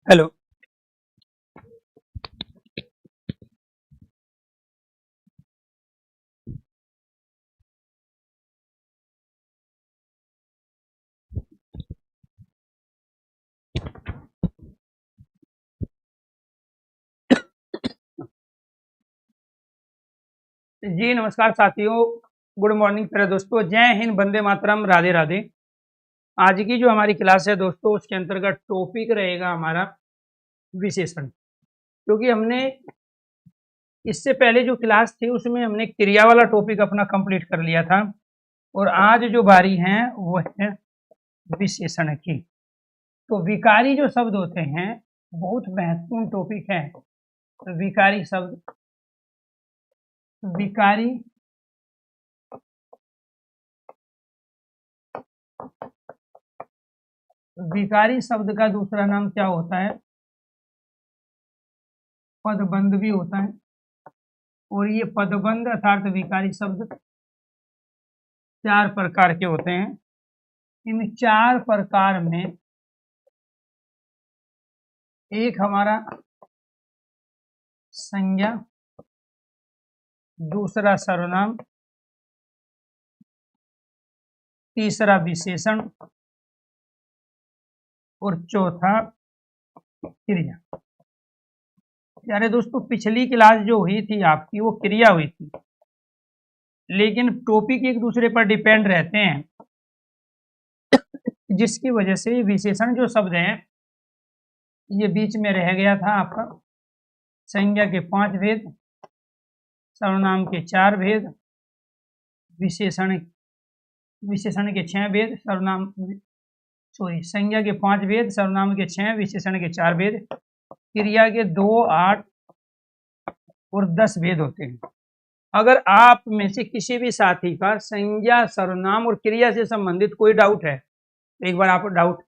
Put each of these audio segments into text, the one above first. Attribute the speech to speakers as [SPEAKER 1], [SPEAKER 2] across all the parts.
[SPEAKER 1] Hello. जी नमस्कार साथियों, good morning प्यारे दोस्तों, जय हिंद, वंदे मातरम, राधे राधे। आज की जो हमारी क्लास है दोस्तों, उसके अंतर्गत टॉपिक रहेगा हमारा विशेषण। क्योंकि हमने इससे पहले जो क्लास थी उसमें हमने क्रिया वाला टॉपिक अपना कंप्लीट कर लिया था, और आज जो बारी है वो है विशेषण की। तो विकारी जो शब्द होते हैं बहुत महत्वपूर्ण टॉपिक है। तो विकारी शब्द, विकारी विकारी शब्द का दूसरा नाम क्या होता है? पदबंध भी होता है। और ये पदबंध अर्थात विकारी शब्द चार प्रकार के होते हैं। इन चार प्रकार में एक हमारा संज्ञा, दूसरा सर्वनाम, तीसरा विशेषण और चौथा क्रिया। यारे दोस्तों, पिछली क्लास जो हुई थी आपकी वो क्रिया हुई थी, लेकिन टॉपिक एक दूसरे पर डिपेंड रहते हैं, जिसकी वजह से विशेषण जो शब्द हैं ये बीच में रह गया था आपका। संज्ञा के 5 भेद, सर्वनाम के 4 भेद, विशेषण विशेषण के 6 भेद, संज्ञा के 5 भेद, सर्वनाम के 6, विशेषण के 4 भेद, क्रिया के 2, 8 और 10 भेद होते हैं। अगर आप में से किसी भी साथी का संज्ञा, सर्वनाम और क्रिया से संबंधित कोई डाउट है, तो एक बार आप डाउट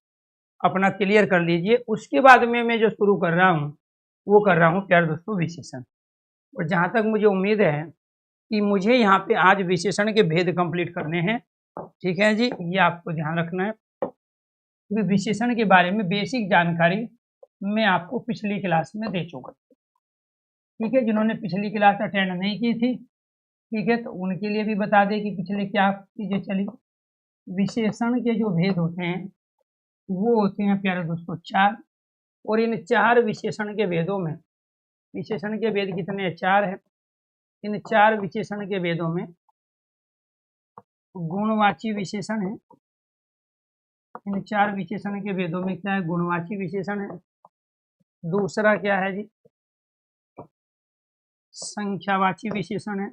[SPEAKER 1] अपना क्लियर कर लीजिए। उसके बाद में मैं जो शुरू कर रहा हूँ वो कर रहा हूँ प्यारे दोस्तों विशेषण। और जहाँ तक मुझे उम्मीद है कि मुझे यहाँ पे आज विशेषण के भेद कंप्लीट करने हैं। ठीक है जी, ये आपको ध्यान रखना है, क्योंकि विशेषण के बारे में बेसिक जानकारी मैं आपको पिछली क्लास में दे चुका। ठीक है, जिन्होंने पिछली क्लास अटेंड नहीं की थी, ठीक है, तो उनके लिए भी बता दें कि पिछले क्या चीज़ें चली। विशेषण के जो भेद होते हैं वो होते हैं प्यारे दोस्तों 4, और इन 4 विशेषण के भेदों में, विशेषण के भेद कितने हैं? 4 है। इन 4 विशेषण के भेदों में गुणवाची विशेषण है। इन 4 विशेषण के भेदों में क्या है? गुणवाची विशेषण है। दूसरा क्या है जी? संख्यावाची विशेषण है।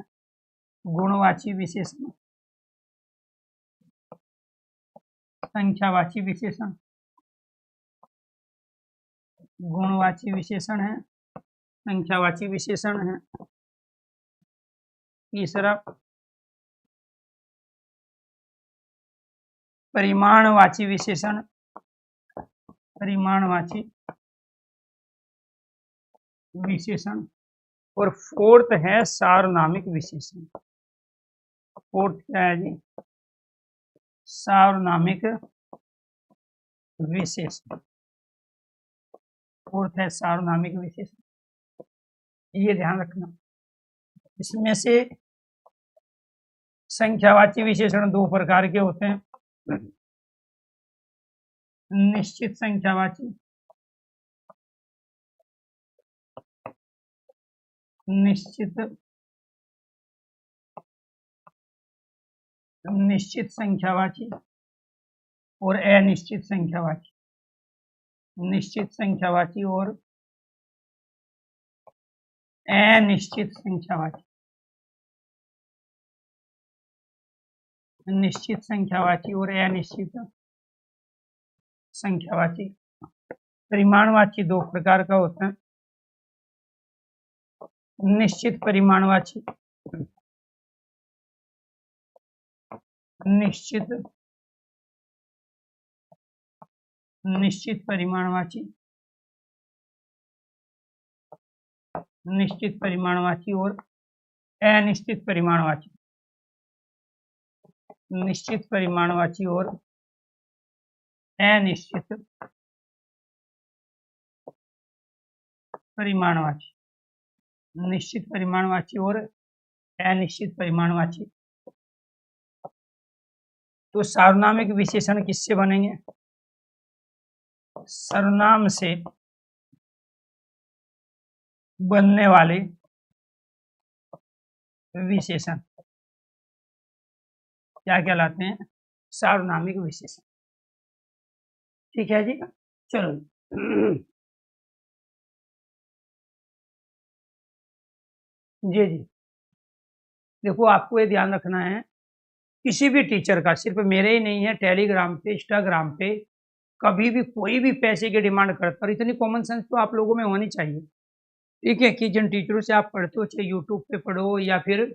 [SPEAKER 1] गुणवाची विशेषण, संख्यावाची विशेषण, गुणवाची विशेषण है, संख्यावाची विशेषण है। तीसरा परिमाणवाची विशेषण, परिमाणवाची विशेषण, और फोर्थ है सार्वनामिक विशेषण। फोर्थ क्या है जी? सार्वनामिक विशेषण। फोर्थ है सार्वनामिक विशेषण, ये ध्यान रखना। इसमें से संख्यावाची विशेषण 2 प्रकार के होते हैं। निश्चित संख्यावाची, निश्चित निश्चित संख्यावाची और अनिश्चित संख्यावाची। निश्चित संख्यावाची और अनिश्चित संख्यावाची। निश्चित संख्यावाची और अनिश्चित संख्यावाची। परिमाणवाची 2 प्रकार का होता है। निश्चित परिमाणवाची, निश्चित निश्चित परिमाणवाची, निश्चित परिमाणवाची और अनिश्चित परिमाणवाची। निश्चित परिमाणवाची और अनिश्चित परिमाणवाची, निश्चित परिमाणवाची और अनिश्चित परिमाणवाची। तो सार्वनामिक विशेषण किससे बनेंगे? सर्वनाम से बनने वाले विशेषण क्या कहलाते हैं? सार्वनामिक विशेषण। ठीक है जी, चलो जी जी, देखो आपको ये ध्यान रखना है, किसी भी टीचर का, सिर्फ मेरे ही नहीं है, टेलीग्राम पे, इंस्टाग्राम पे कभी भी कोई भी पैसे की डिमांड करता, और इतनी कॉमन सेंस तो आप लोगों में होनी चाहिए, ठीक है, कि जिन टीचरों से आप पढ़ते हो, चाहे यूट्यूब पे पढ़ो या फिर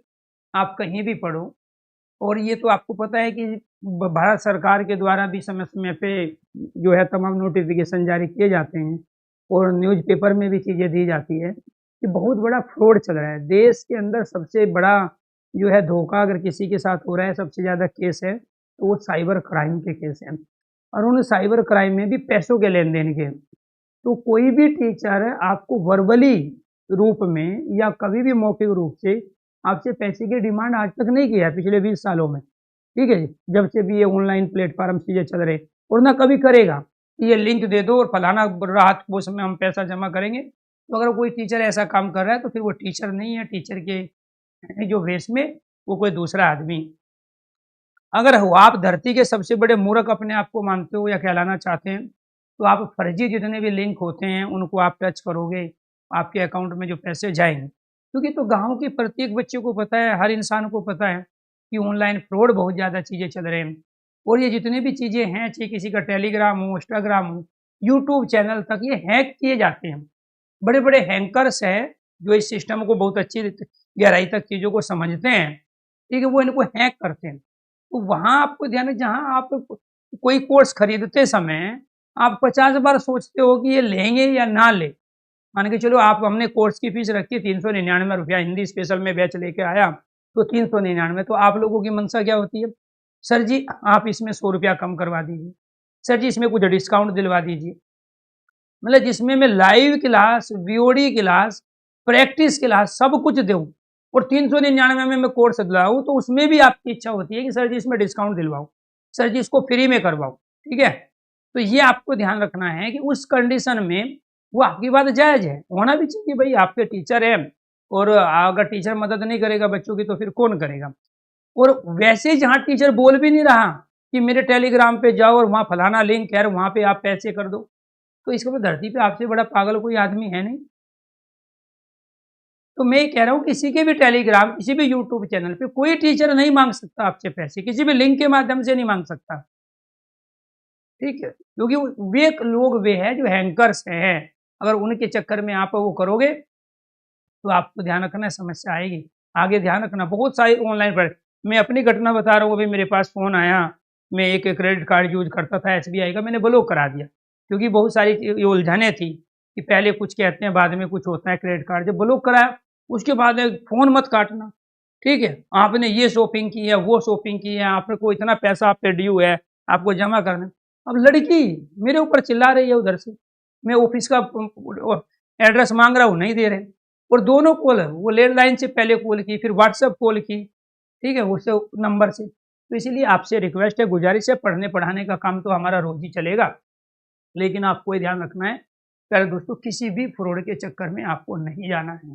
[SPEAKER 1] आप कहीं भी पढ़ो, और ये तो आपको पता है कि भारत सरकार के द्वारा भी समय समय पे जो है तमाम नोटिफिकेशन जारी किए जाते हैं, और न्यूज़पेपर में भी चीज़ें दी जाती है कि बहुत बड़ा फ्रॉड चल रहा है देश के अंदर। सबसे बड़ा जो है धोखा अगर किसी के साथ हो रहा है, सबसे ज़्यादा केस है तो वो साइबर क्राइम के केस हैं, और उन साइबर क्राइम में भी पैसों के लेन देन के। तो कोई भी टीचर आपको वर्बली रूप में या कभी भी मौखिक रूप से आपसे पैसे की डिमांड आज तक नहीं किया है पिछले 20 सालों में, ठीक है जी, जब से भी ये ऑनलाइन प्लेटफॉर्म चीज़ें चल रहे, और ना कभी करेगा कि ये लिंक दे दो और फलाना राहत कोष में हम पैसा जमा करेंगे। तो अगर कोई टीचर ऐसा काम कर रहा है तो फिर वो टीचर नहीं है, टीचर के जो वेश में वो कोई दूसरा आदमी। अगर हो आप धरती के सबसे बड़े मूर्ख अपने आप को मानते हो या कहलाना चाहते हैं, तो आप फर्जी जितने भी लिंक होते हैं उनको आप टच करोगे, आपके अकाउंट में जो पैसे जाएंगे, क्योंकि तो गांव के प्रत्येक बच्चे को पता है, हर इंसान को पता है कि ऑनलाइन फ्रॉड बहुत ज़्यादा चीज़ें चल रहे हैं, और ये जितनी भी चीज़ें हैं, चाहे किसी का टेलीग्राम हो, इंस्टाग्राम हो, यूट्यूब चैनल तक, ये हैक किए जाते हैं। बड़े बड़े हैंकर्स हैं जो इस सिस्टम को बहुत अच्छी गहराई तक चीज़ों को समझते हैं, ठीक है, वो इनको हैक करते हैं। तो वहाँ आपको ध्यान है, जहाँ आप कोई कोर्स खरीदते समय आप 50 बार सोचते हो कि ये लेंगे या ना ले। मान के चलो आप, हमने कोर्स की फीस रखी 399 रुपया, हिंदी स्पेशल में बैच लेके आया तो 399, तो आप लोगों की मंशा क्या होती है? सर जी आप इसमें 100 रुपया कम करवा दीजिए, सर जी इसमें कुछ डिस्काउंट दिलवा दीजिए। मतलब जिसमें मैं live class, VOD class, practice class सब कुछ दूँ, और 399 में मैं कोर्स दिलाऊँ, तो उसमें भी आपकी इच्छा होती है कि सर जी इसमें डिस्काउंट दिलवाओ, सर जी इसको फ्री में करवाओ, ठीक है। तो ये आपको ध्यान रखना है कि उस कंडीशन में वो आपकी बात जायज़ है, होना भी चाहिए, भाई आपके टीचर हैं, और अगर टीचर मदद नहीं करेगा बच्चों की तो फिर कौन करेगा। और वैसे ही जहाँ टीचर बोल भी नहीं रहा कि मेरे टेलीग्राम पे जाओ और वहाँ फलाना लिंक है और वहाँ पे आप पैसे कर दो, तो इसके ऊपर धरती पे आपसे बड़ा पागल कोई आदमी है नहीं। तो मैं कह रहा हूँ किसी के भी टेलीग्राम, किसी भी यूट्यूब चैनल पे कोई टीचर नहीं मांग सकता आपसे पैसे, किसी भी लिंक के माध्यम से नहीं मांग सकता, ठीक है, क्योंकि वे लोग वे हैं जो हैंकर्स हैं। अगर उनके चक्कर में आप वो करोगे तो आपको ध्यान रखना है, समस्या आएगी। आगे ध्यान रखना, बहुत सारी ऑनलाइन पर, मैं अपनी घटना बता रहा हूँ, अभी मेरे पास फ़ोन आया, मैं एक क्रेडिट कार्ड यूज़ करता था एसबीआई का, मैंने ब्लॉक करा दिया, क्योंकि बहुत सारी ये उलझनें थी कि पहले कुछ कहते हैं बाद में कुछ होता है। क्रेडिट कार्ड जब ब्लॉक कराया उसके बाद फ़ोन मत काटना, ठीक है, आपने ये शॉपिंग की है, वो शॉपिंग की है, आपने को इतना पैसा आप पे ड्यू है, आपको जमा करना है। अब लड़की मेरे ऊपर चिल्ला रही है उधर से, मैं ऑफिस का एड्रेस मांग रहा हूँ, नहीं दे रहे, और दोनों कॉल, वो लैंडलाइन से पहले कॉल की, फिर व्हाट्सएप कॉल की, ठीक है, उस नंबर से। तो इसीलिए आपसे रिक्वेस्ट है, गुजारिश है, पढ़ने पढ़ाने का काम तो हमारा रोज ही चलेगा, लेकिन आपको ये ध्यान रखना है प्यारे दोस्तों, किसी भी फ्रॉड के चक्कर में आपको नहीं जाना है,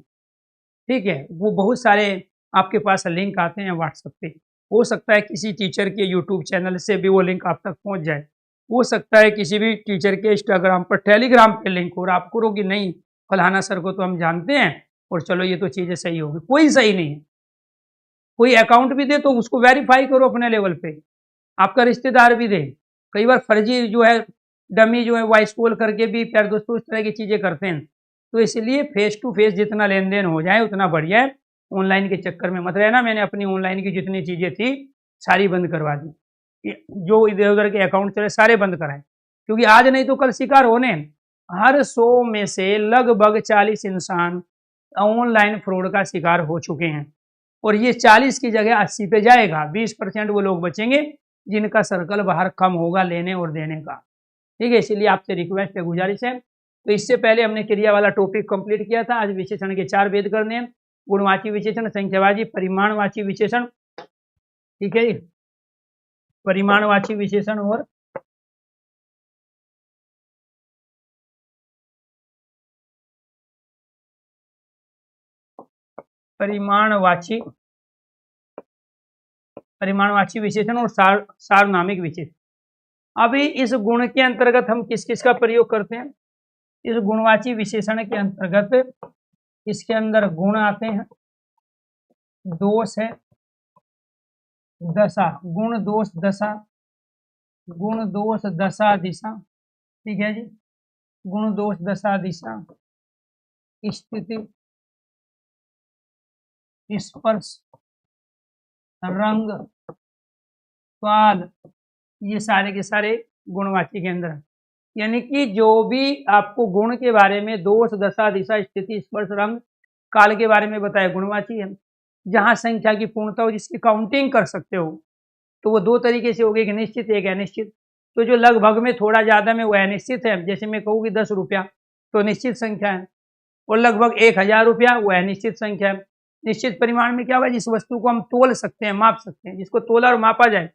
[SPEAKER 1] ठीक है। वो बहुत सारे आपके पास लिंक आते हैं व्हाट्सएप पे, हो सकता है किसी टीचर के यूट्यूब चैनल से भी वो लिंक आप तक पहुंच जाए, हो सकता है किसी भी टीचर के इंस्टाग्राम पर, टेलीग्राम पे लिंक हो, और आप करो कि नहीं फलाना सर को तो हम जानते हैं और चलो ये तो चीज़ें सही होगी। कोई सही नहीं है, कोई अकाउंट भी दे तो उसको वेरीफाई करो अपने लेवल पे, आपका रिश्तेदार भी दे। कई बार फर्जी जो है, डमी जो है, वॉइस कॉल करके भी प्यारे दोस्तों इस तरह की चीज़ें करते हैं। तो इसलिए फेस टू फेस जितना लेन देन हो जाए उतना बढ़िया है, ऑनलाइन के चक्कर में मत रहना। मैंने अपनी ऑनलाइन की जितनी चीज़ें थी सारी बंद करवा दी, जो इधर उधर के अकाउंट चले सारे बंद कराए, क्योंकि आज नहीं तो कल शिकार होने। हर 100 में से लगभग 40 इंसान ऑनलाइन फ्रॉड का शिकार हो चुके हैं, और ये 40 की जगह 80 पे जाएगा। 20% वो लोग बचेंगे जिनका सर्कल बाहर कम होगा लेने और देने का, ठीक है। इसीलिए आपसे रिक्वेस्ट है, गुजारिश है तो इससे पहले हमने क्रिया वाला टॉपिक कंप्लीट किया था। आज विशेषण के 4 भेद करने हैं। गुणवाची विशेषण, संख्यावाची, परिमाणवाची विशेषण, ठीक है। परिमाणवाची विशेषण और परिमाणवाची विशेषण और सार्वनामिक विशेषण। अभी इस गुण के अंतर्गत हम किस किस का प्रयोग करते हैं? इस गुणवाची विशेषण के अंतर्गत इसके अंदर गुण आते हैं, दोष है, दशा, गुण दोष दशा, गुण दोष दशा दिशा, ठीक है जी। गुण दोष दशा दिशा, स्थिति, स्पर्श, रंग, स्वाद, ये सारे के सारे गुणवाची के अंदर है। यानी कि जो भी आपको गुण के बारे में दोष, दशा, दिशा, स्थिति, स्पर्श, रंग, काल के बारे में बताया, गुणवाची है। जहां संख्या की पूर्णता हो, जिसकी काउंटिंग कर सकते हो, तो वो 2 तरीके से होगी, एक निश्चित, एक अनिश्चित। तो जो लगभग में थोड़ा ज्यादा में वो अनिश्चित है, जैसे मैं कहूँ कि 10 रुपया तो निश्चित संख्या है, और लगभग 1000 रुपया वो अनिश्चित संख्या है। निश्चित परिमाण में क्या होगा? जिस वस्तु को हम तोल सकते हैं, माप सकते हैं, जिसको तोला और मापा जाए,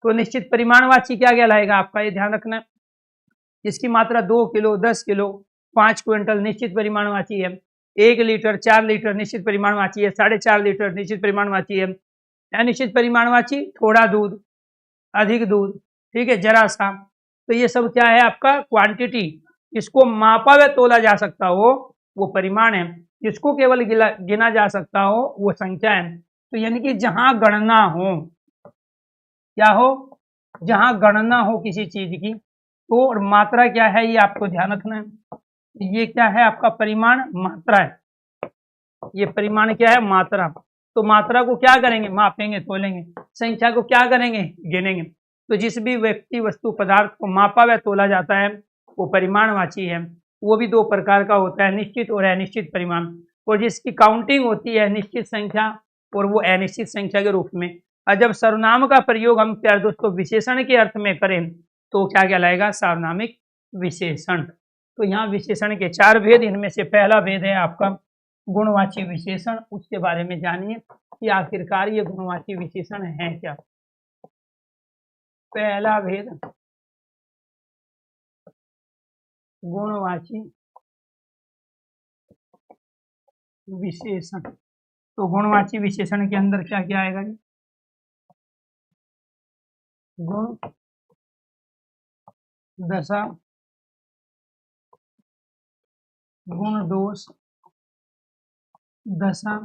[SPEAKER 1] तो निश्चित परिमाणवाची क्या कहलाएगा आपका, ये ध्यान रखना है। जिसकी मात्रा 2 किलो, 10 किलो, 5 क्विंटल निश्चित परिमाणवाची है। 1 लीटर, 4 लीटर निश्चित परिमाणवाची है। 4.5 लीटर निश्चित परिमाणवाची है। अनिश्चित परिमाणवाची थोड़ा दूध, अधिक दूध, ठीक है, जरा सा। तो ये सब क्या है आपका? क्वांटिटी। इसको मापा व तोला जा सकता हो वो परिमाण है, जिसको केवल गिना जा सकता हो वो संख्या है। तो यानी कि जहां गणना हो, क्या हो? जहां गणना हो किसी चीज की, तो और मात्रा क्या है, ये आपको ध्यान रखना है। ये क्या है आपका? परिमाण, मात्रा है। ये परिमाण क्या है? मात्रा। तो मात्रा को क्या करेंगे? मापेंगे, तोलेंगे। संख्या को क्या करेंगे? गिनेंगे। तो जिस भी व्यक्ति, वस्तु, पदार्थ को मापा व तोला जाता है वो परिमाणवाची है। वो भी 2 प्रकार का होता है, निश्चित और अनिश्चित परिमाण। और जिसकी काउंटिंग होती है निश्चित संख्या और वो अनिश्चित संख्या के रूप में। और जब सर्वनाम का प्रयोग हम प्यारे दोस्तों विशेषण के अर्थ में करें तो क्या कहलाएगा? सार्वनामिक विशेषण। तो यहाँ विशेषण के 4 भेद, इनमें से पहला भेद है आपका गुणवाची विशेषण। उसके बारे में जानिए कि आखिरकार ये गुणवाची विशेषण है क्या। पहला भेद, गुणवाची विशेषण। तो गुणवाची विशेषण के अंदर क्या क्या आएगा? गुण, दशा, गुण दोष दशा,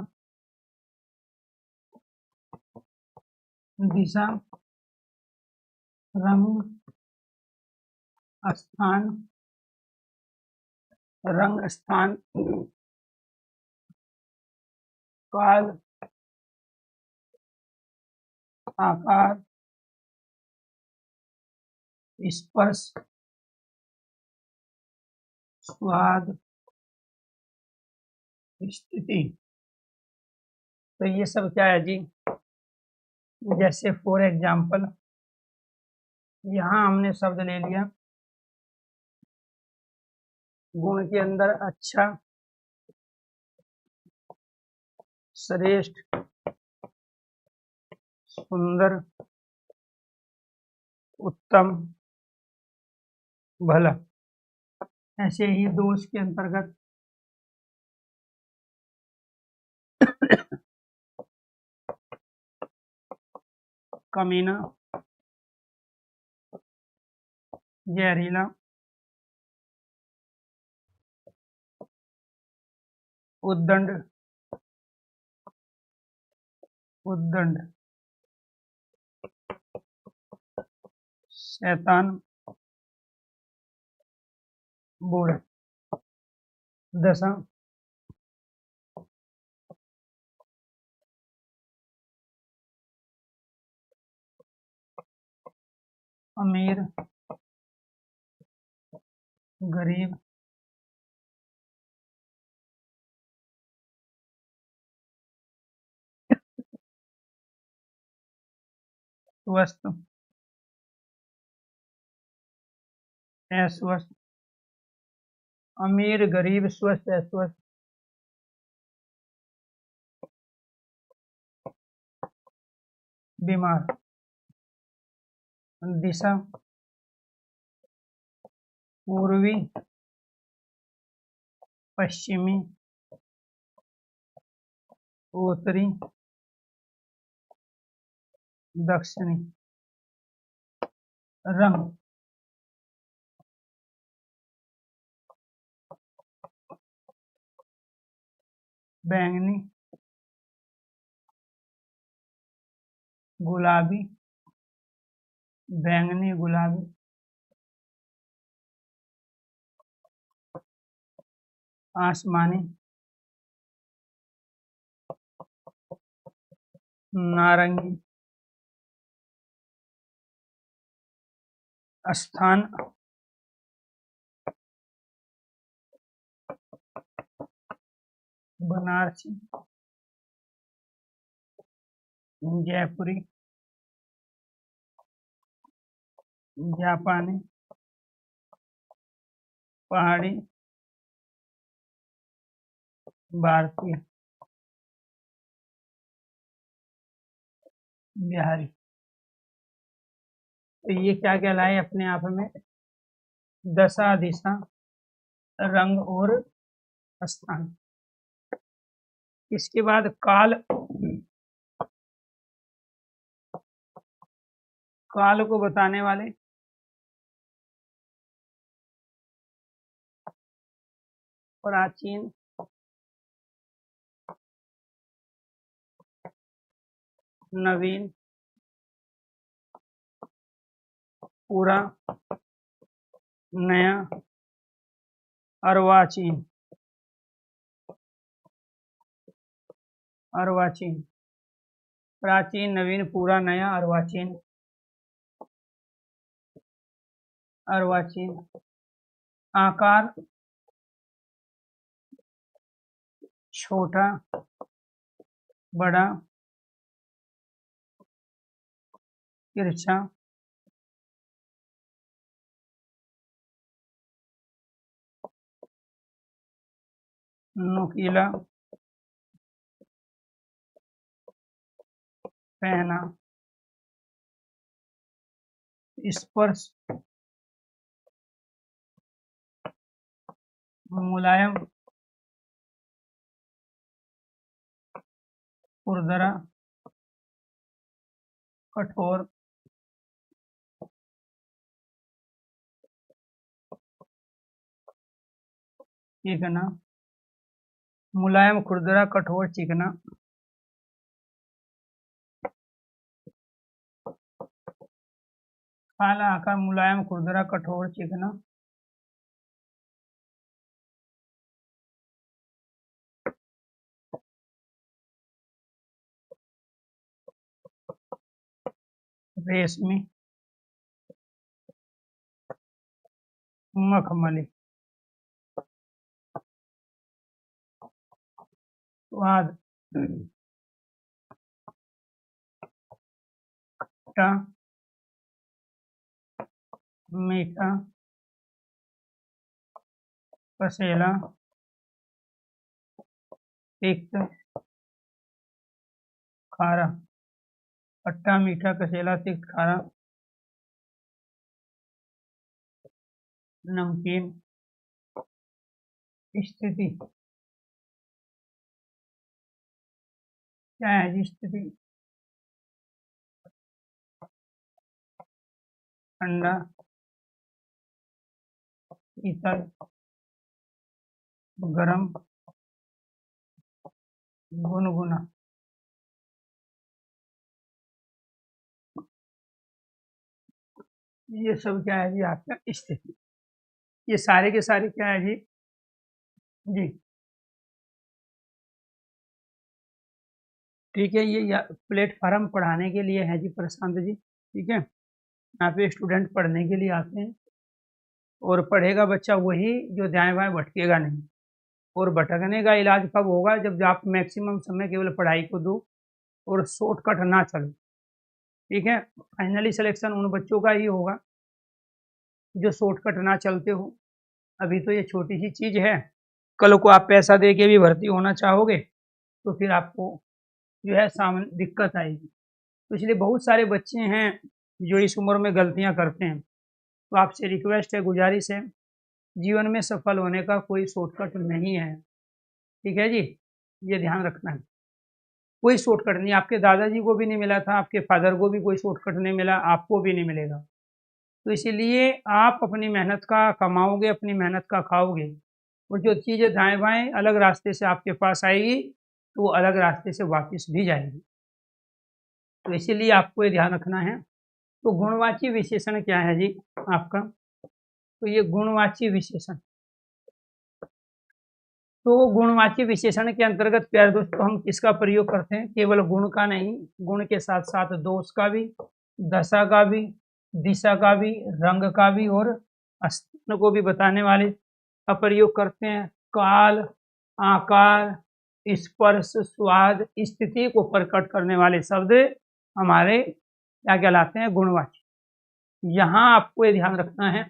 [SPEAKER 1] दिशा, रंग, स्थान, रंग स्थान, काल, आकार, स्पर्श, स्वाद, स्थिति। तो ये सब क्या है जी? जैसे फॉर एग्जाम्पल यहाँ हमने शब्द ले लिया गुण के अंदर अच्छा, श्रेष्ठ, सुंदर, उत्तम, भला। ऐसे ही दोष के अंतर्गत कमीना, जहरीला, उद्दंड, उद्दंड, शैतान, बूढ़ा। दशा, अमीर, गरीब, स्वस्थ, अस्वस्थ, अमीर गरीब स्वस्थ अस्वस्थ, बीमार, दिशा पूर्वी पश्चिमी, उत्तरी दक्षिणी, रंग बैंगनी, गुलाबी, बैंगनी गुलाबी, आसमानी, नारंगी, स्थान बनारसी, जयपुरी, जापानी, पहाड़ी, भारतीय, बिहारी। तो ये क्या कहलाए अपने आप में? दशा, दिशा, रंग और स्थान। इसके बाद काल, काल को बताने वाले प्राचीन, नवीन, पूरा, नया, अर्वाचीन, अर्वाचीन, प्राचीन, नवीन, पूरा, नया, अर्वाचीन, अर्वाचीन। आकार छोटा, बड़ा, तिरछा, नुकीला, पहना, स्पर्श, मुलायम, खुरदरा, कठोर, चिकना, मुलायम, खुरदरा, कठोर, चिकना। काला आकार, मुलायम, खुरदरा, कठोर, चिकना। रेशमी, मखमली। स्वाद, खट्टा, मीठा, कसेला, तिक्त, खारा। खट्टा, मीठा, कसेला, तिक्त, खारा। नमकीन, स्थिति, क्या है जी स्थिति? ठंडा, शीतल, गरम, गुनगुना। ये सब क्या है जी आपका स्थिति। ये सारे के सारे क्या है जी? जी ठीक है। ये प्लेटफॉर्म पढ़ाने के लिए है जी प्रशांत जी। ठीक है, यहाँ पे स्टूडेंट पढ़ने के लिए आते हैं और पढ़ेगा बच्चा वही जो दाएं बाएं भटकेगा नहीं। और भटकने का इलाज कब होगा? जब आप मैक्सिमम समय केवल पढ़ाई को दो और शॉर्टकट ना चलो। ठीक है, फाइनली सिलेक्शन उन बच्चों का ही होगा जो शॉर्टकट ना चलते हो। अभी तो ये छोटी सी चीज है, कल को आप पैसा दे के भी भर्ती होना चाहोगे तो फिर आपको जो है सामने दिक्कत आएगी। तो इसलिए बहुत सारे बच्चे हैं जो इस उम्र में गलतियां करते हैं। तो आपसे रिक्वेस्ट है, गुजारिश है, जीवन में सफल होने का कोई शॉर्टकट नहीं है, ठीक है जी, ये ध्यान रखना है। कोई शॉर्टकट नहीं, आपके दादाजी को भी नहीं मिला था, आपके फादर को भी कोई शॉर्टकट नहीं मिला, आपको भी नहीं मिलेगा। तो इसीलिए आप अपनी मेहनत का कमाओगे, अपनी मेहनत का खाओगे, और जो चीज़ें दाएं बाएं अलग रास्ते से आपके पास आएगी तो वो अलग रास्ते से वापस भी जाएगी। तो इसीलिए आपको ये ध्यान रखना है। तो गुणवाची विशेषण क्या है जी आपका? तो ये गुणवाची विशेषण, तो गुणवाची विशेषण के अंतर्गत प्यारे दोस्तों हम किसका प्रयोग करते हैं? केवल गुण का नहीं, गुण के साथ साथ दोष का भी, दशा का भी, दिशा का भी, रंग का भी और स्थान को भी बताने वाले का प्रयोग करते हैं। काल, आकार, स्पर्श, स्वाद, स्थिति को प्रकट करने वाले शब्द हमारे क्या कहलाते हैं? गुणवाची। यहाँ आपको ये ध्यान रखना है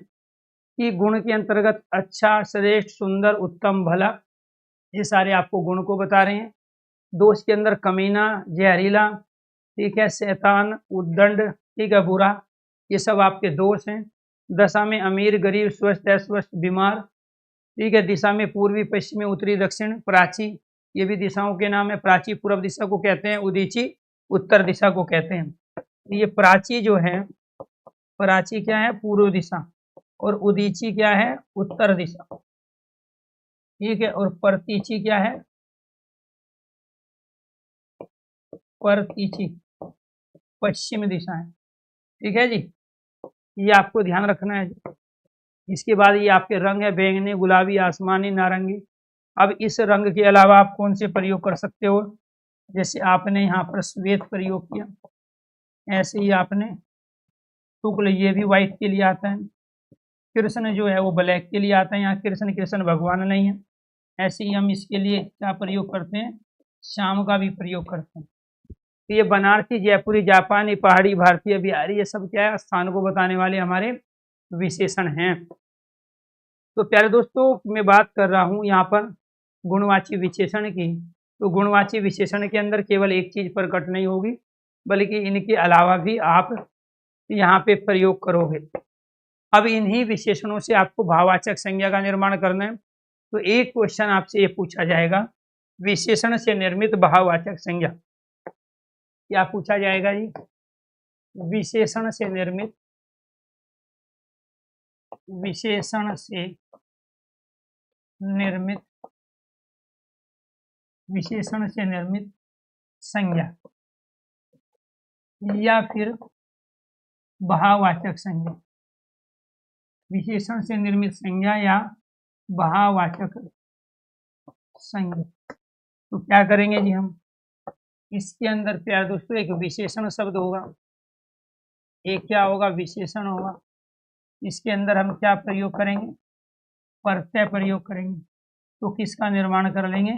[SPEAKER 1] कि गुण के अंतर्गत अच्छा, श्रेष्ठ, सुंदर, उत्तम, भला, ये सारे आपको गुण को बता रहे हैं। दोष के अंदर कमीना, जहरीला, ठीक है, शैतान, उद्दंड, ठीक है, बुरा, ये सब आपके दोष हैं। दशा में अमीर, गरीब, स्वस्थ, अस्वस्थ, बीमार, ठीक है। दिशा में पूर्वी, पश्चिमी, उत्तरी, दक्षिण, प्राची, ये भी दिशाओं के नाम है। प्राची पूर्व दिशा को कहते हैं, उदीची उत्तर दिशा को कहते हैं। ये प्राची जो है, प्राची क्या है? पूर्व दिशा, और उदीची क्या है? उत्तर दिशा, ठीक है। और परतीची क्या है? परतीची पश्चिम दिशा है, ठीक है जी, ये आपको ध्यान रखना है। इसके बाद ये आपके रंग है, बैंगनी, गुलाबी, आसमानी, नारंगी। अब इस रंग के अलावा आप कौन से प्रयोग कर सकते हो? जैसे आपने यहाँ पर श्वेत प्रयोग किया, ऐसे ही आपने शुक्ल, ये भी व्हाइट के लिए आता है। कृष्ण जो है वो ब्लैक के लिए आता है, यहाँ कृष्ण भगवान नहीं है। ऐसे ही हम इसके लिए क्या प्रयोग करते हैं? श्याम का भी प्रयोग करते हैं। तो ये बनारसी, जयपुरी, जापानी, पहाड़ी, भारतीय, बिहारी, ये सब क्या है? स्थान को बताने वाले हमारे विशेषण हैं। तो प्यारे दोस्तों, मैं बात कर रहा हूँ यहाँ पर गुणवाची विशेषण की। तो गुणवाची विशेषण के अंदर केवल एक चीज प्रकट नहीं होगी, बल्कि इनके अलावा भी आप यहाँ पे प्रयोग करोगे। अब इन्हीं विशेषणों से आपको भाववाचक संज्ञा का निर्माण करना है। तो एक क्वेश्चन आपसे ये पूछा जाएगा, विशेषण से निर्मित भाववाचक संज्ञा। क्या पूछा जाएगा जी? विशेषण से निर्मित, विशेषण से निर्मित, विशेषण से निर्मित संज्ञा या फिर भाववाचक संज्ञा। विशेषण से निर्मित संज्ञा या भाववाचक संज्ञा। तो क्या करेंगे जी हम? इसके अंदर प्यारे दोस्तों एक विशेषण शब्द होगा, एक क्या होगा? विशेषण होगा। इसके अंदर हम क्या प्रयोग करेंगे? प्रत्यय प्रयोग करेंगे। तो किसका निर्माण कर लेंगे?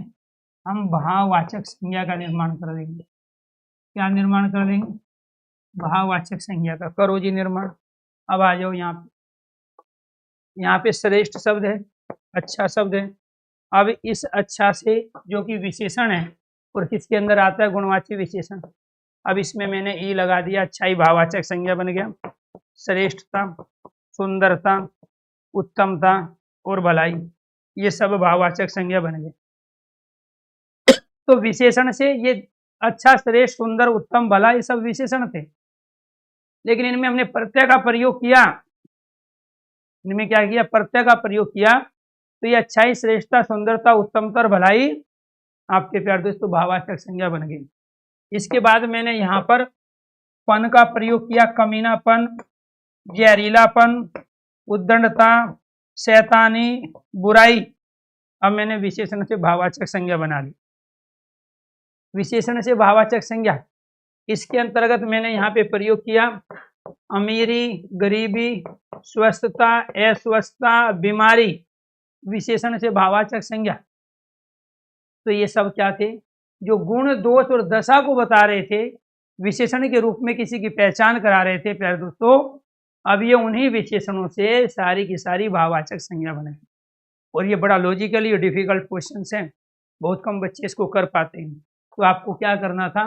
[SPEAKER 1] हम भाववाचक संज्ञा का निर्माण कर लेंगे। क्या निर्माण कर लेंगे? भाववाचक संज्ञा का। करो जी निर्माण। अब आ जाओ यहाँ पे। यहाँ पे श्रेष्ठ शब्द है, अच्छा शब्द है। अब इस अच्छा से जो कि विशेषण है और किसके अंदर आता है? गुणवाची विशेषण। अब इसमें मैंने ई लगा दिया, अच्छाई भाववाचक संज्ञा बन गया। श्रेष्ठता, सुंदरता, उत्तमता और भलाई, ये सब भाववाचक संज्ञा बन गए। तो विशेषण से ये अच्छा, श्रेष्ठ, सुंदर, उत्तम, भला, ये सब विशेषण थे, लेकिन इनमें हमने प्रत्यय का प्रयोग किया। इनमें क्या किया? प्रत्यय का प्रयोग किया। तो ये अच्छाई, श्रेष्ठता, सुंदरता, उत्तमता और भलाई आपके प्यारे दोस्तों भाववाचक संज्ञा बन गई। इसके बाद मैंने यहाँ पर पन का प्रयोग किया, कमीनापन, जहरीलापन, उद्दंडता, शैतानी, बुराई। अब मैंने विशेषण से भाववाचक संज्ञा बना ली। विशेषण से भाववाचक संज्ञा, इसके अंतर्गत मैंने यहाँ पे प्रयोग किया अमीरी, गरीबी, स्वस्थता, अस्वस्थता, बीमारी, विशेषण से भाववाचक संज्ञा। तो ये सब क्या थे? जो गुण, दोष और दशा को बता रहे थे, विशेषण के रूप में किसी की पहचान करा रहे थे प्यारे दोस्तों। अब ये उन्हीं विशेषणों से सारी की सारी भाववाचक संज्ञा बने। और ये बड़ा लॉजिकली और डिफिकल्ट क्वेश्चन है, बहुत कम बच्चे इसको कर पाते हैं। तो आपको क्या करना था,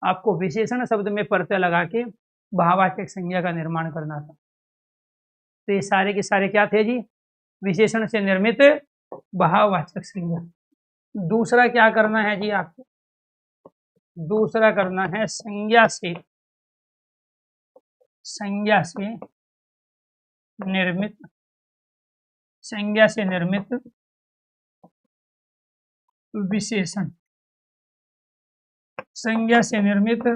[SPEAKER 1] आपको विशेषण शब्द में प्रत्यय लगा के भाववाचक संज्ञा का निर्माण करना था। तो ये सारे के सारे क्या थे जी, विशेषण से निर्मित भाववाचक संज्ञा। दूसरा क्या करना है जी आपको, दूसरा करना है संज्ञा से निर्मित, संज्ञा से निर्मित विशेषण, संज्ञा से निर्मित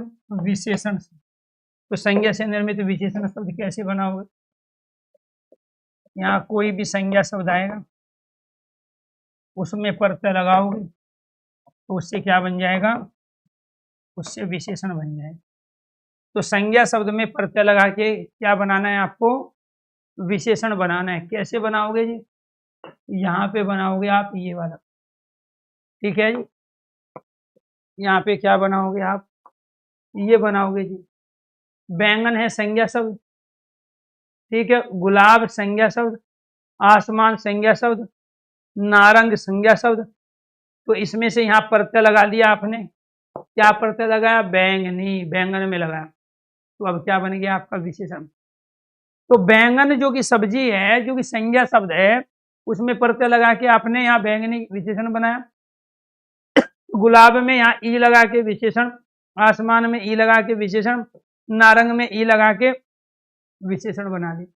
[SPEAKER 1] विशेषण। तो संज्ञा से निर्मित विशेषण शब्द कैसे बनाओगे, यहाँ कोई भी संज्ञा शब्द आएगा उसमें प्रत्यय लगाओगे तो उससे क्या बन जाएगा, उससे विशेषण बन जाएगा। तो संज्ञा शब्द में प्रत्यय लगा के क्या बनाना है आपको, विशेषण बनाना है। कैसे बनाओगे जी, यहाँ पे बनाओगे आप ये वाला, ठीक है जी। यहाँ पे क्या बनाओगे आप, ये बनाओगे जी। बैंगन है संज्ञा शब्द, ठीक है। गुलाब संज्ञा शब्द, आसमान संज्ञा शब्द, नारंग संज्ञा शब्द। तो इसमें से यहाँ प्रत्यय लगा दिया आपने, क्या प्रत्यय लगाया, बैंगनी, बैंगन में लगाया। तो अब क्या बन गया आपका विशेषण। तो बैंगन जो कि सब्जी है, जो कि संज्ञा शब्द है, उसमें प्रत्यय लगा के आपने यहाँ बैंगनी विशेषण बनाया। गुलाब में यहाँ ई लगा के विशेषण, आसमान में ई लगा के विशेषण, नारंग में ई लगा के विशेषण बना दिया।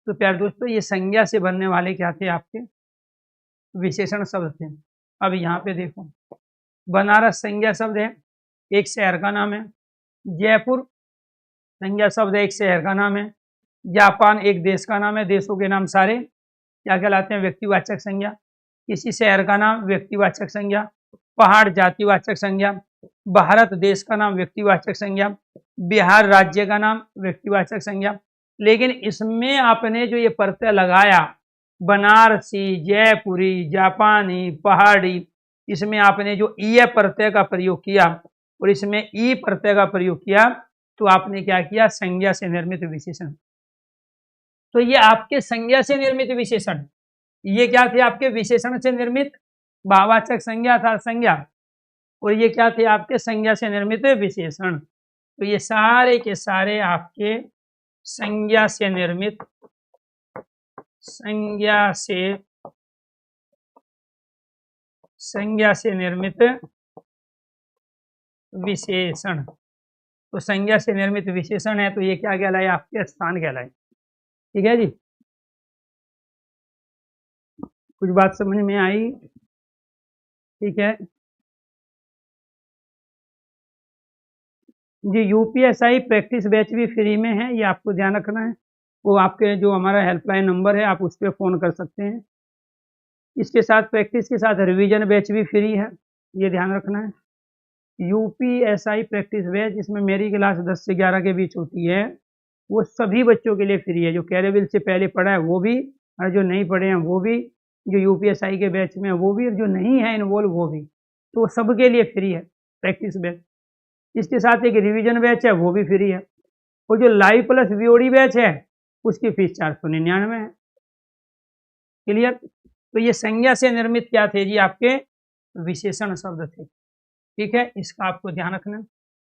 [SPEAKER 1] तो प्यारे दोस्तों, ये संज्ञा से बनने वाले क्या थे, आपके विशेषण शब्द थे। अब यहाँ पे देखो, बनारस संज्ञा शब्द है, एक शहर का नाम है। जयपुर संज्ञा शब्द है, एक शहर का नाम है। जापान एक देश का नाम है। देशों के नाम सारे क्या कहलाते हैं, व्यक्तिवाचक संज्ञा। किसी शहर का नाम व्यक्तिवाचक संज्ञा, पहाड़ जातिवाचक संज्ञा, भारत देश का नाम व्यक्तिवाचक संज्ञा, बिहार राज्य का नाम व्यक्तिवाचक संज्ञा। लेकिन इसमें आपने जो ये प्रत्यय लगाया, बनारसी, जयपुरी, जापानी, पहाड़ी, इसमें आपने जो ई प्रत्यय का प्रयोग किया और इसमें ई प्रत्यय का प्रयोग किया, तो आपने क्या किया, संज्ञा से निर्मित विशेषण। तो ये आपके संज्ञा से निर्मित विशेषण, ये क्या थे, आपके विशेषण से निर्मित भाववाचक संज्ञा था संज्ञा, और ये क्या थे, आपके संज्ञा से निर्मित विशेषण। तो ये सारे के सारे आपके संज्ञा से निर्मित, संज्ञा से निर्मित विशेषण। तो संज्ञा से निर्मित विशेषण है, तो ये क्या कहलाए, आपके स्थान कहलाए। ठीक है जी, कुछ बात समझ में आई, ठीक है जी। यूपीएसआई प्रैक्टिस बैच भी फ्री में है, ये आपको ध्यान रखना है। वो आपके जो हमारा हेल्पलाइन नंबर है, आप उस पर फ़ोन कर सकते हैं। इसके साथ प्रैक्टिस के साथ रिवीजन बैच भी फ्री है, ये ध्यान रखना है। यूपीएसआई प्रैक्टिस बैच, इसमें मेरी क्लास 10 से 11 के बीच होती है, वो सभी बच्चों के लिए फ्री है। जो कैरेबिल से पहले पढ़ा है वो भी, और जो नहीं पढ़े हैं वो भी, जो यूपीएसआई के बैच में है वो भी, और जो नहीं है इन्वॉल्व वो भी, तो सबके लिए फ्री है प्रैक्टिस बैच। इसके साथ एक रिवीजन बैच है, वो भी फ्री है। और जो लाइव प्लस वीओडी बैच है, उसकी फीस 499 है। क्लियर। तो ये संज्ञा से निर्मित क्या थे जी, आपके विशेषण शब्द थे। ठीक है, इसका आपको ध्यान रखना।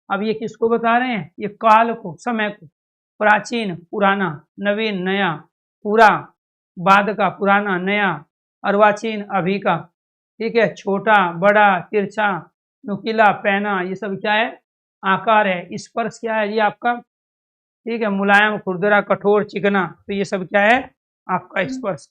[SPEAKER 1] अब ये किसको बता रहे हैं, ये काल को, समय को। प्राचीन पुराना, नवीन नया, पूरा बाद का, पुराना नया, अर्वाचीन अभी का। ठीक है, छोटा बड़ा, तिरछा नुकीला, पैना, ये सब क्या है, आकार है। स्पर्श क्या है जी आपका, ठीक है, मुलायम, खुरदरा, कठोर, चिकना, तो ये सब क्या है, आपका स्पर्श।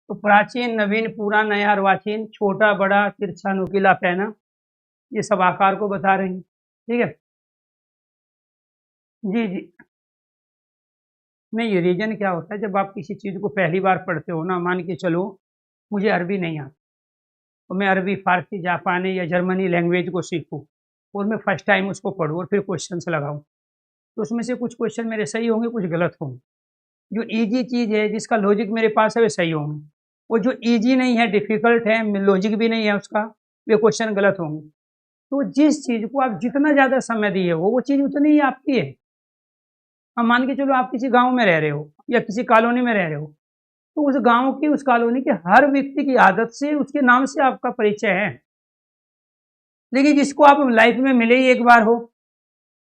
[SPEAKER 1] तो प्राचीन, नवीन, पूरा, नया, अर्वाचीन, छोटा बड़ा, तिरछा नुकीला, पैना, ये सब आकार को बता रहे हैं। ठीक है, जी, जी। नहीं, रीज़न क्या होता है जब आप किसी चीज़ को पहली बार पढ़ते हो ना, मान के चलो मुझे अरबी नहीं आती, तो मैं अरबी, फ़ारसी, जापानी या जर्मनी लैंग्वेज को सीखूँ और मैं फर्स्ट टाइम उसको पढूँ और फिर क्वेश्चन्स लगाऊँ, तो उसमें से कुछ क्वेश्चन मेरे सही होंगे, कुछ गलत होंगे। जो ईज़ी चीज़ है, जिसका लॉजिक मेरे पास है, वे सही होंगे और जो ईज़ी नहीं है, डिफ़िकल्ट है, लॉजिक भी नहीं है उसका, वे क्वेश्चन गलत होंगे। तो जिस चीज़ को आप जितना ज़्यादा समय दिए हो, वो चीज़ उतनी ही आपकी है। अब मान के चलो आप किसी गाँव में रह रहे हो या किसी कॉलोनी में रह रहे हो, तो उस गाँव की, उस कॉलोनी के हर व्यक्ति की आदत से, उसके नाम से आपका परिचय है। लेकिन जिसको आप लाइफ़ में मिले ही एक बार हो,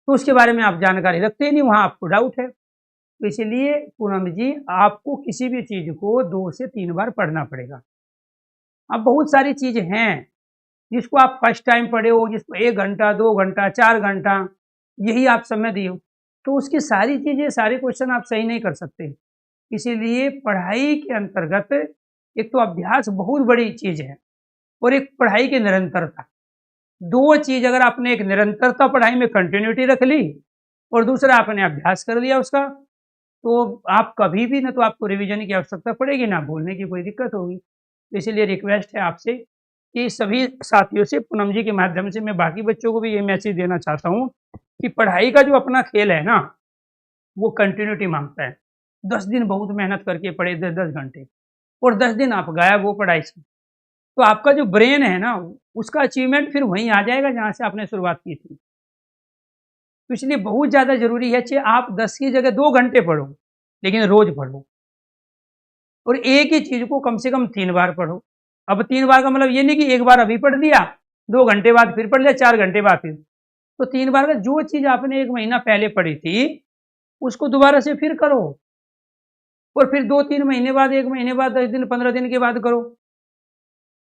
[SPEAKER 1] तो उसके बारे में आप जानकारी रखते ही नहीं, वहाँ आपको डाउट है। तो इसीलिए पूनम जी, आपको किसी भी चीज़ को 2 से 3 बार पढ़ना पड़ेगा। अब बहुत सारी चीज़ हैं, जिसको आप फर्स्ट टाइम पढ़े हो, जिसको 1 घंटा, 2 घंटा, 4 घंटा, यही आप समय दिए हो, तो उसकी सारी चीज़ें, सारे क्वेश्चन आप सही नहीं कर सकते। इसीलिए पढ़ाई के अंतर्गत एक तो अभ्यास बहुत बड़ी चीज़ है और एक पढ़ाई की निरंतरता। 2 चीज़ अगर आपने, एक निरंतरता पढ़ाई में कंटिन्यूटी रख ली और दूसरा आपने अभ्यास कर लिया उसका, तो आप कभी भी ना तो आपको रिवीजन की आवश्यकता पड़ेगी, ना भूलने की कोई दिक्कत होगी। तो इसीलिए रिक्वेस्ट है आपसे कि सभी साथियों से, पूनम जी के माध्यम से मैं बाकी बच्चों को भी ये मैसेज देना चाहता हूँ कि पढ़ाई का जो अपना खेल है ना, वो कंटिन्यूटी माँगता है। 10 दिन बहुत मेहनत करके पढ़े, 10-10 घंटे, और 10 दिन आप गायब हो पढ़ाई से। तो आपका जो ब्रेन है ना, उसका अचीवमेंट फिर वहीं आ जाएगा जहाँ से आपने शुरुआत की थी। तो इसलिए बहुत ज़्यादा ज़रूरी है कि आप 10 की जगह 2 घंटे पढ़ो, लेकिन रोज़ पढ़ो और एक ही चीज़ को कम से कम 3 बार पढ़ो। अब 3 बार का मतलब ये नहीं कि एक बार अभी पढ़ लिया, 2 घंटे बाद फिर पढ़ लिया, 4 घंटे बाद फिर। तो 3 बार का, जो चीज़ आपने 1 महीना पहले पढ़ी थी, उसको दोबारा से फिर करो और फिर 2-3 महीने बाद, 1 महीने बाद, 10 दिन, 15 दिन के बाद करो।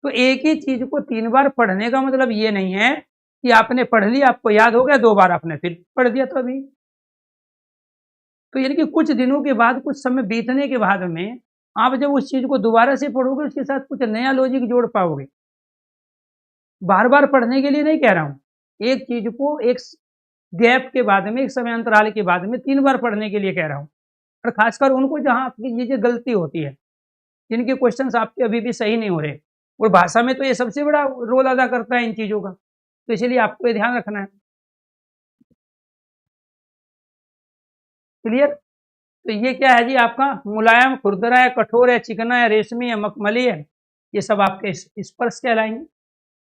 [SPEAKER 1] तो एक ही चीज़ को 3 बार पढ़ने का मतलब ये नहीं है कि आपने पढ़ लिया, आपको याद हो गया, 2 बार आपने फिर पढ़ दिया तभी। तो यानी कि कुछ दिनों के बाद, कुछ समय बीतने के बाद में, आप जब उस चीज़ को दोबारा से पढ़ोगे, उसके साथ कुछ नया लॉजिक जोड़ पाओगे। बार-बार पढ़ने के लिए नहीं कह रहा हूँ। एक चीज़ को एक गैप के बाद में, एक समय अंतराल के बाद में 3 बार पढ़ने के लिए कह रहा हूँ। और खासकर उनको जहाँ आपकी चीज़ें गलती होती है, जिनके क्वेश्चन्स आपके अभी भी सही नहीं हो रहे, और भाषा में तो ये सबसे बड़ा रोल अदा करता है इन चीज़ों का। तो इसीलिए आपको ये ध्यान रखना है। क्लियर? तो ये क्या है जी आपका, मुलायम, खुरदरा है, कठोर है, चिकना है, रेशमी है, मखमली है, ये सब आपके स्पर्श कहलाएँगे।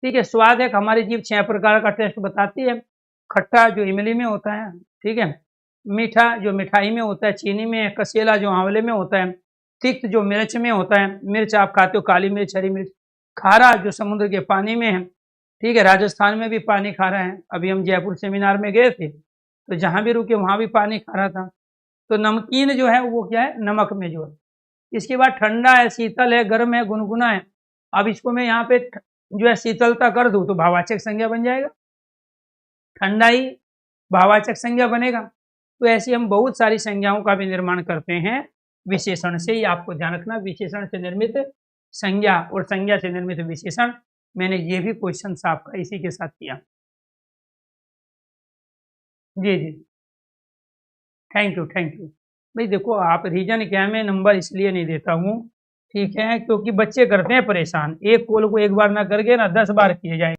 [SPEAKER 1] ठीक है? स्वाद है कि हमारी जीभ 6 प्रकार का टेस्ट बताती है। खट्टा जो इमली में होता है, ठीक है? मीठा जो मिठाई में होता है, चीनी में है, कसेला जो आँवले में होता है, तिक्त जो मिर्च में होता है, मिर्च आप खाते हो, काली मिर्च, हरी मिर्च, खारा जो समुद्र के पानी में है, ठीक है? राजस्थान में भी पानी खारा है। अभी हम जयपुर सेमिनार में गए थे, तो जहाँ भी रुके वहाँ भी पानी खारा था। तो नमकीन जो है वो क्या है, नमक में जो है। इसके बाद ठंडा है, शीतल है, गर्म है, गुनगुना है। अब इसको मैं यहाँ पे जो है शीतलता कर दूँ तो भाववाचक संज्ञा बन जाएगा। ठंडा ही भाववाचक संज्ञा बनेगा। तो ऐसी हम बहुत सारी संज्ञाओं का भी निर्माण करते हैं विशेषण से। ही आपको ध्यान रखना, विशेषण से निर्मित संज्ञा और संज्ञा से निर्मित विशेषण। मैंने ये भी क्वेश्चन आपका इसी के साथ किया। जी, जी। Thank you, thank you. भाई देखो, आप रीज़न क्या है, मैं नंबर इसलिए नहीं देता हूँ, ठीक है? क्योंकि बच्चे करते हैं परेशान। एक कॉल को एक बार ना करके ना 10 बार किए जाएँ।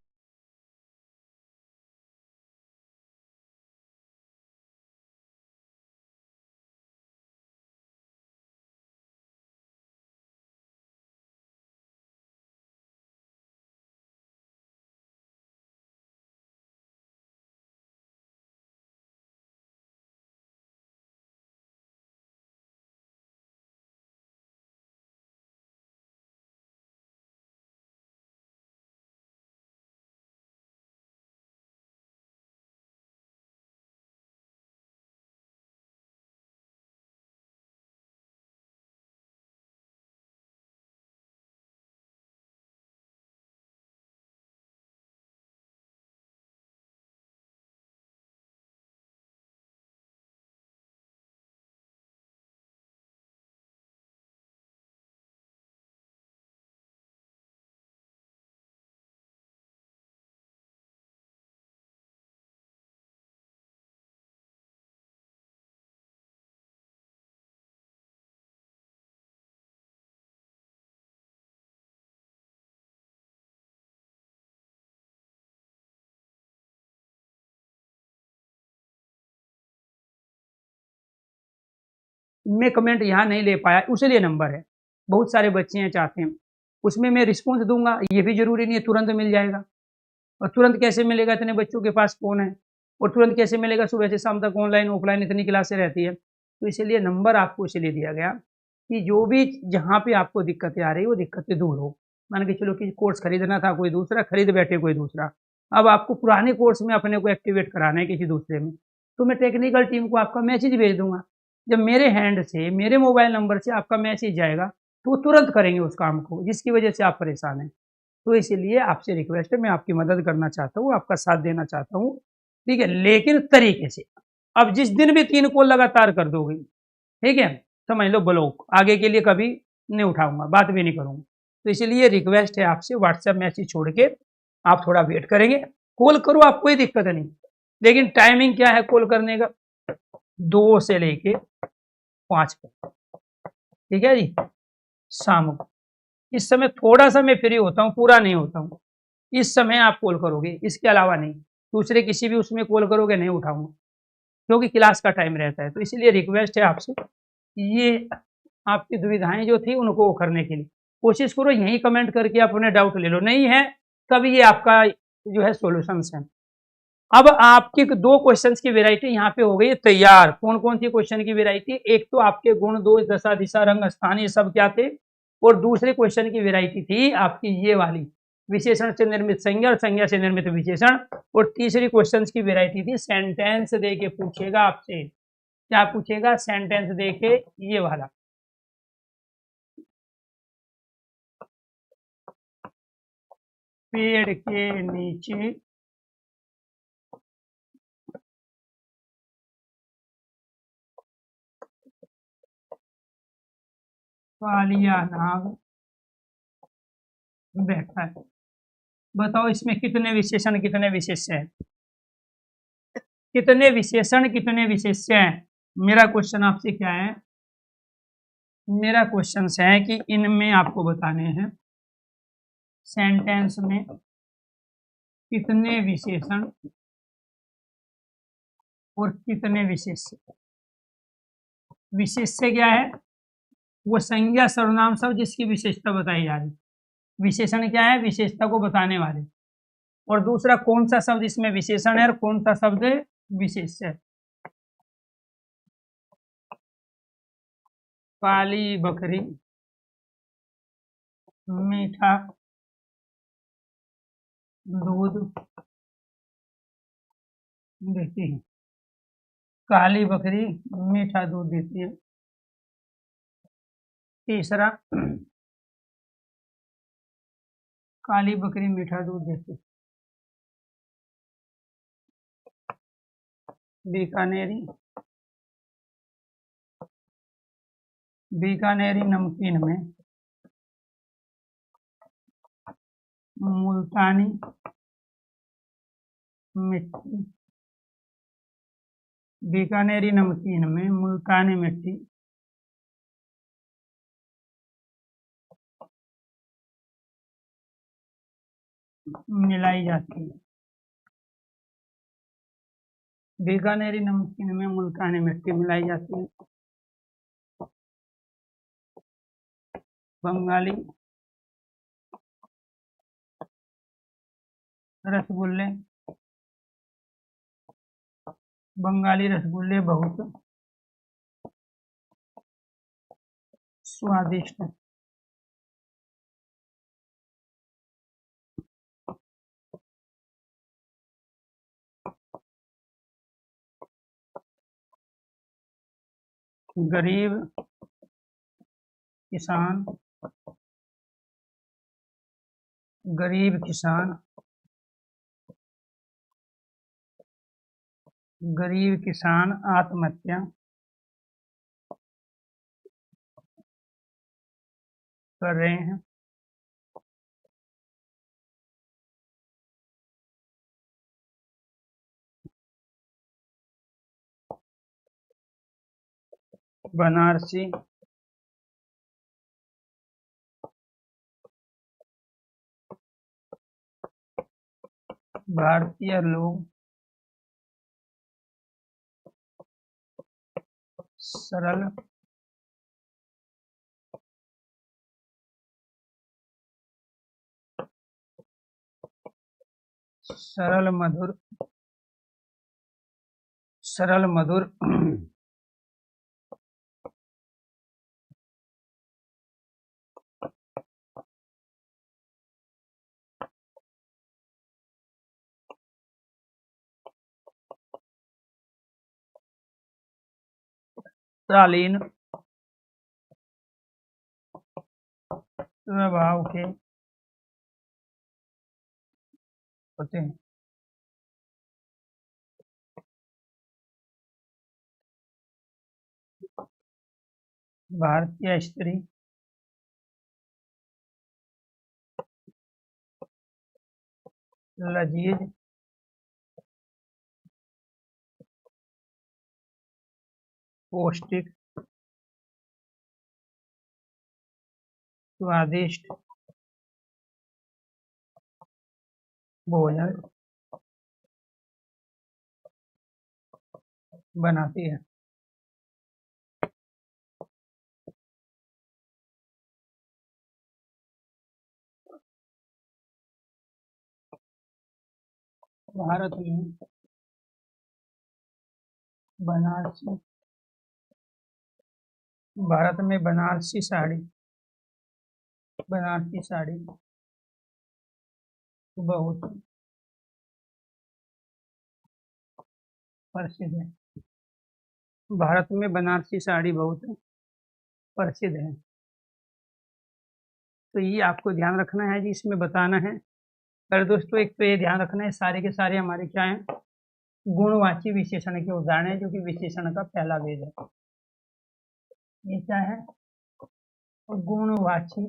[SPEAKER 1] मैं कमेंट यहाँ नहीं ले पाया, उसलिए नंबर है। बहुत सारे बच्चे हैं चाहते हैं, उसमें मैं रिस्पॉन्स दूंगा, ये भी जरूरी नहीं है तुरंत मिल जाएगा। और तुरंत कैसे मिलेगा, इतने बच्चों के पास फ़ोन है, और तुरंत कैसे मिलेगा, सुबह से शाम तक ऑनलाइन ऑफलाइन इतनी क्लासें रहती है। तो इसीलिए नंबर आपको इसलिए दिया गया कि जो भी जहाँ पे आपको दिक्कतें आ रही है वो दिक्कतें दूर हो। मान के चलो कि कोर्स खरीदना था, कोई दूसरा खरीद बैठे कोई दूसरा, अब आपको पुराने कोर्स में अपने को एक्टिवेट कराना है किसी दूसरे में, तो मैं टेक्निकल टीम को आपका मैसेज भेज दूंगा। जब मेरे हैंड से मेरे मोबाइल नंबर से आपका मैसेज जाएगा तो वो तुरंत करेंगे उस काम को जिसकी वजह से आप परेशान हैं। तो इसीलिए आपसे रिक्वेस्ट है, मैं आपकी मदद करना चाहता हूँ, आपका साथ देना चाहता हूँ, ठीक है, लेकिन तरीके से। अब जिस दिन भी 3 कॉल लगातार कर दोगे, ठीक है, समझ लो ब्लॉक, आगे के लिए कभी नहीं उठाऊंगा, बात भी नहीं करूंगा। तो इसलिए रिक्वेस्ट है आपसे, व्हाट्सएप मैसेज छोड़ के आप थोड़ा वेट करेंगे, कॉल करो, आप कोई दिक्कत नहीं, लेकिन टाइमिंग क्या है कॉल करने का, 2 से लेके 5 तक, ठीक है जी, शाम को। इस समय थोड़ा सा मैं फ्री होता हूँ, पूरा नहीं होता हूँ, इस समय आप कॉल करोगे, इसके अलावा नहीं। दूसरे किसी भी उसमें कॉल करोगे नहीं उठाऊंगा, क्योंकि क्लास का टाइम रहता है। तो इसलिए रिक्वेस्ट है आपसे, ये आपकी दुविधाएं जो थी उनको वो करने के लिए कोशिश करो, यही कमेंट करके अपने डाउट ले लो, नहीं है तब ये आपका जो है सॉल्यूशंस है। अब आपके 2 क्वेश्चंस की वैरायटी यहाँ पे हो गई तैयार। कौन कौन सी क्वेश्चन की वैरायटी, एक तो आपके गुण, दोष, दशा, दिशा, रंग, स्थान, ये सब क्या थे, और दूसरे क्वेश्चन की वैरायटी थी आपकी ये वाली, विशेषण से निर्मित संज्ञा और संज्ञा से निर्मित विशेषण। और तीसरी क्वेश्चन की वैरायटी थी सेंटेंस दे के पूछेगा आपसे, क्या पूछेगा, सेंटेंस दे के, ये वाला। पेड़ के नीचे कालिया नाग बैठा है, बताओ इसमें कितने विशेषण कितने विशेष्य हैं, कितने विशेषण कितने विशेष्य हैं। मेरा क्वेश्चन आपसे क्या है, मेरा क्वेश्चन है कि इनमें आपको बताने हैं सेंटेंस में कितने विशेषण और कितने विशेष्य। विशेष्य क्या है, वो संज्ञा सर्वनाम शब्द जिसकी विशेषता बताई जा रही। विशेषण क्या है, विशेषता को बताने वाले। और दूसरा कौन सा शब्द इसमें विशेषण है और कौन सा शब्द विशेष्य है। काली बकरी, मीठा दूध देती है, काली बकरी मीठा दूध देती है। तीसरा, काली बकरी मीठा दूध देती है, बीकानेरी, बीकानेरी नमकीन में मुल्तानी मिट्टी, बीकानेरी नमकीन में मुल्तानी मिट्टी मिलाई जाती है, बीकानेरी नमकीन में मुल्तानी मिट्टी मिलाई जाती है। बंगाली रसगुल्ले, बंगाली रसगुल्ले बहुत स्वादिष्ट। गरीब किसान, गरीब किसान, गरीब किसान आत्महत्या कर रहे हैं। बनारसी भारतीय लोग सरल सरल मधुर शालीन स्वभाव के होते हैं। भारतीय स्त्री लजीज पौष्टिक स्वादिष्ट भोजन बनाती है। भारत में बनारसी साड़ी बहुत प्रसिद्ध है। भारत में बनारसी साड़ी बहुत प्रसिद्ध है। तो ये आपको ध्यान रखना है जी, इसमें बताना है। पर दोस्तों एक तो ये ध्यान रखना है, सारे के सारे हमारे क्या हैं, गुणवाची विशेषण के उदाहरण है, जो कि विशेषण का पहला भेद है। ये क्या है, गुणवाची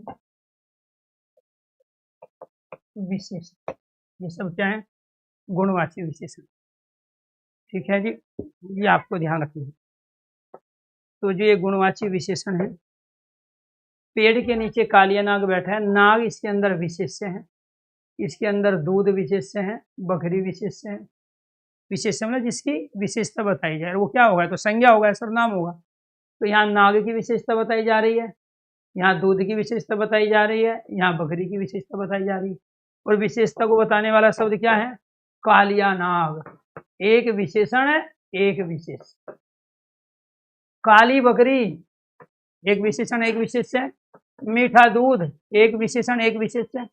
[SPEAKER 1] विशेषण। ये सब क्या है, गुणवाची विशेषण। ठीक है जी, ये आपको ध्यान रखना है। तो जो ये गुणवाची विशेषण है, पेड़ के नीचे कालिया नाग बैठा है, नाग इसके अंदर विशेष्य है, इसके अंदर दूध विशेष्य है, बकरी विशेष्य है। विशेष्य मतलब जिसकी विशेषता बताई जाए, वो क्या होगा, तो संज्ञा होगा, सर्वनाम होगा। तो यहाँ नाग की विशेषता बताई जा रही है, यहाँ दूध की विशेषता बताई जा रही है, यहाँ बकरी की विशेषता बताई जा रही है। और विशेषता को बताने वाला शब्द क्या है, कालिया नाग। एक विशेषण है, एक विशेष। काली बकरी एक विशेषण एक विशेष्य, मीठा दूध एक विशेषण एक विशेष्य।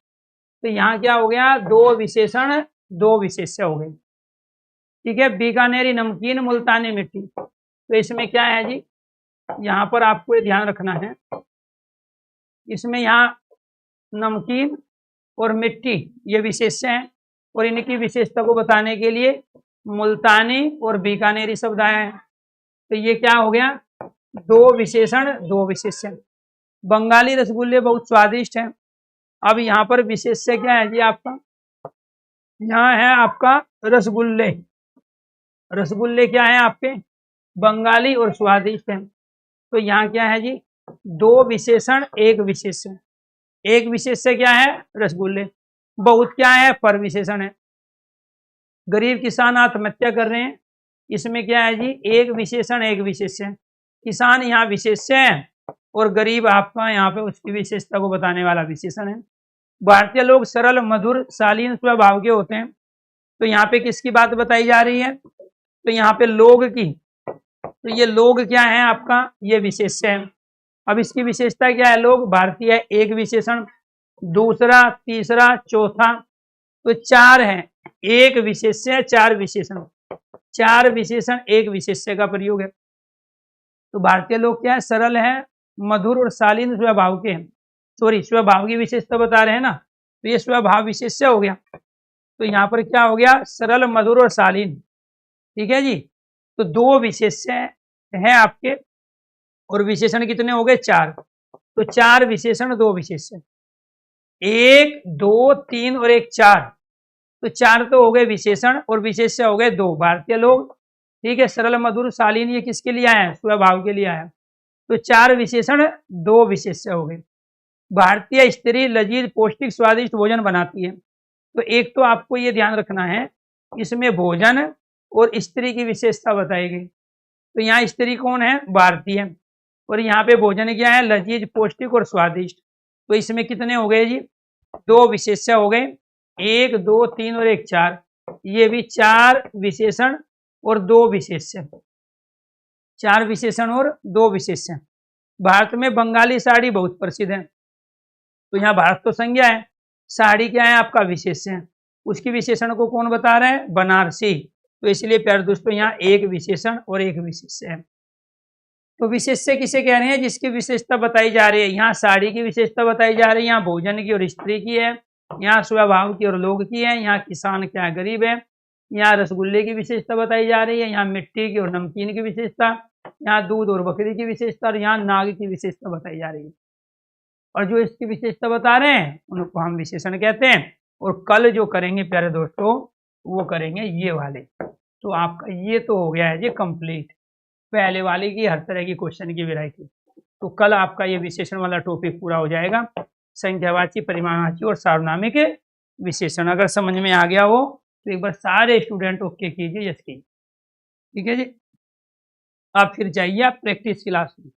[SPEAKER 1] तो यहाँ क्या हो गया, दो विशेषण दो विशेष्य हो गए। ठीक है, बीकानेरी नमकीन मुल्तानी मिट्टी। तो इसमें क्या है जी, यहाँ पर आपको ये ध्यान रखना है, इसमें यहाँ नमकीन और मिट्टी ये विशेष्य हैं, और इनकी विशेषता को बताने के लिए मुल्तानी और बीकानेरी शब्द आए हैं। तो ये क्या हो गया, दो विशेषण दो विशेष्य। बंगाली रसगुल्ले बहुत स्वादिष्ट हैं। अब यहाँ पर विशेष्य क्या है जी आपका, यहाँ है आपका रसगुल्ले। रसगुल्ले क्या है आपके, बंगाली और स्वादिष्ट हैं। तो यहाँ क्या है जी, दो विशेषण एक विशेष्य। एक विशेष्य क्या है, रसगुल्ले। बहुत क्या है, पर विशेषण है। गरीब किसान आत्महत्या कर रहे हैं, इसमें क्या है जी, एक विशेषण एक विशेष्य। किसान यहाँ विशेष्य है, और गरीब आपका यहाँ पे उसकी विशेषता को बताने वाला विशेषण है। भारतीय लोग सरल मधुर शालीन स्वभाव के होते हैं। तो यहाँ पे किसकी बात बताई जा रही है, तो यहाँ पे लोग की। तो ये लोग क्या है आपका, ये विशेष्य है। अब इसकी विशेषता क्या है, लोग भारतीय एक विशेषण, दूसरा तीसरा चौथा, तो चार है, एक विशेष्य चार विशेषण, चार विशेषण एक विशेष्य का प्रयोग है। तो भारतीय लोग क्या है, सरल है, मधुर और शालीन स्वभाव के हैं। सॉरी, स्वभाव की विशेषता बता रहे हैं ना, तो ये स्वभाव विशेष्य हो गया। तो यहाँ पर क्या हो गया, सरल मधुर और शालीन। ठीक है जी, तो दो विशेष्य है आपके, और विशेषण कितने हो गए, चार। तो चार विशेषण दो विशेष्य, एक दो तीन और एक चार। तो चार तो हो गए विशेषण, और विशेष्य हो गए दो। भारतीय लोग, ठीक है, सरल मधुर शालीन, ये किसके लिए आया है, स्वभाव के लिए आया। तो चार विशेषण दो विशेष्य हो गए। भारतीय स्त्री लजीज पौष्टिक स्वादिष्ट भोजन बनाती है। तो एक तो आपको ये ध्यान रखना है, इसमें भोजन और स्त्री की विशेषता बताई गई। तो यहाँ स्त्री कौन है, भारतीय, और यहाँ पे भोजन क्या है, लजीज पौष्टिक और स्वादिष्ट। तो इसमें कितने हो गए जी, दो विशेष्य हो गए, एक दो तीन और एक चार। ये भी 4 विशेषण और 2 विशेषण, 4 विशेषण और 2 विशेषण। भारत में बंगाली साड़ी बहुत प्रसिद्ध है, तो यहाँ भारत तो संज्ञा है, साड़ी क्या है आपका विशेषण, उसकी विशेषण को कौन बता रहे हैं, बनारसी। तो इसलिए प्यारे दोस्तों यहाँ एक विशेषण और एक विशेष्य है। तो विशेष्य किसे कह रहे हैं, जिसकी विशेषता बताई जा रही है। यहाँ साड़ी की विशेषता बताई जा रही है, यहाँ भोजन की और स्त्री की है, यहाँ स्वभाव की और लोग की है, यहाँ किसान क्या गरीब है, यहाँ रसगुल्ले की विशेषता बताई जा रही है, यहाँ मिट्टी की और नमकीन की विशेषता, यहाँ दूध और बकरी की विशेषता, और यहाँ नाग की विशेषता बताई जा रही है। और जो इसकी विशेषता बता रहे हैं उनको हम विशेषण कहते हैं। और कल जो करेंगे प्यारे दोस्तों वो करेंगे ये वाले। तो आपका ये तो हो गया है जी कंप्लीट, पहले वाले की हर तरह की क्वेश्चन की वैरायटी। तो कल आपका ये विशेषण वाला टॉपिक पूरा हो जाएगा, संख्यावाची, परिमाणवाची और सार्वनामिक विशेषण। अगर समझ में आ गया हो तो एक बार सारे स्टूडेंट ओके कीजिए, यस कीजिए। ठीक है जी, आप फिर जाइए आप प्रैक्टिस क्लास में।